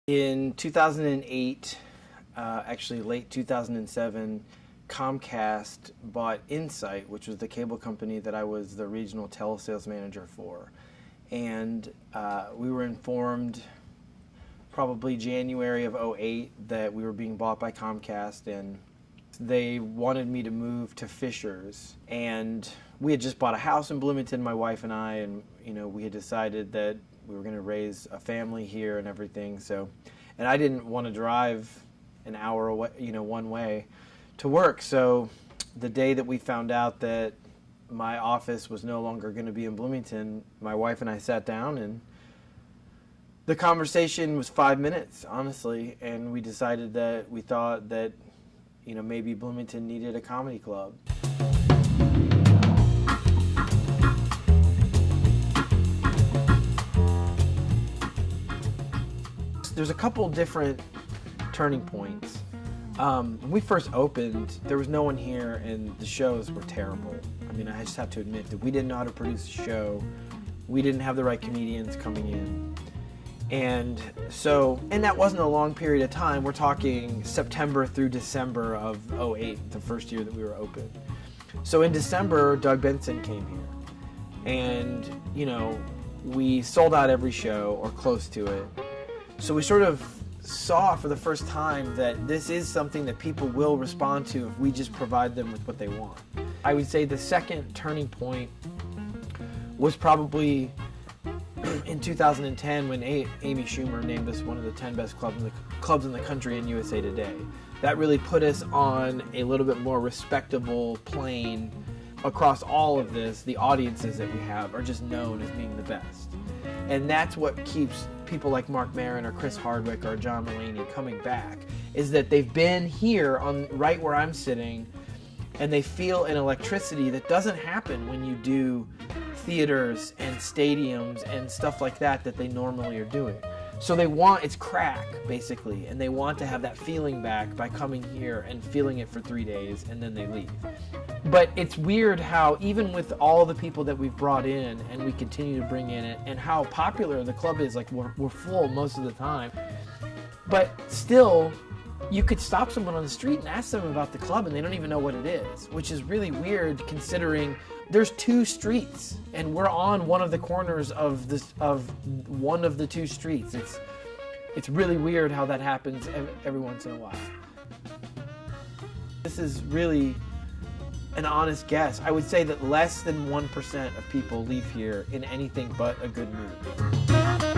In 2008, actually late 2007, Comcast bought Insight, which was the cable company that I was the regional telesales manager for. And we were informed probably January of '08 that we were being bought by Comcast, and they wanted me to move to Fishers. And we had just bought a house in Bloomington, my wife and I, and we had decided that we were going to raise a family here and everything. So, and I didn't want to drive an hour away, one way to work. So the day that we found out that my office was no longer going to be in Bloomington, my wife and I sat down, and the conversation was 5 minutes, honestly, and we decided that we thought that maybe Bloomington needed a comedy club. There's a couple different turning points. When we first opened, there was no one here, and the shows were terrible. I mean, I just have to admit that we didn't know how to produce a show. We didn't have the right comedians coming in. And that wasn't a long period of time. We're talking September through December of '08, the first year that we were open. So in December, Doug Benson came here. And, we sold out every show, or close to it. So we sort of saw for the first time that this is something that people will respond to if we just provide them with what they want. I would say the second turning point was probably in 2010 when Amy Schumer named us one of the 10 best clubs in the country in USA Today. That really put us on a little bit more respectable plane across all of this. The audiences that we have are just known as being the best. And that's what keeps people like Mark Maron or Chris Hardwick or John Mulaney coming back, is that they've been here on right where I'm sitting, and they feel an electricity that doesn't happen when you do theaters and stadiums and stuff like that they normally are doing. So it's crack, basically, and they want to have that feeling back by coming here and feeling it for 3 days, and then they leave. But it's weird how even with all the people that we've brought in and we continue to bring in it, and how popular the club is, like we're full most of the time, but still you could stop someone on the street and ask them about the club and they don't even know what it is, which is really weird considering there's 2 streets and we're on one of the corners of one of the 2 streets. It's really weird how that happens every once in a while. This is really an honest guess. I would say that less than 1% of people leave here in anything but a good mood.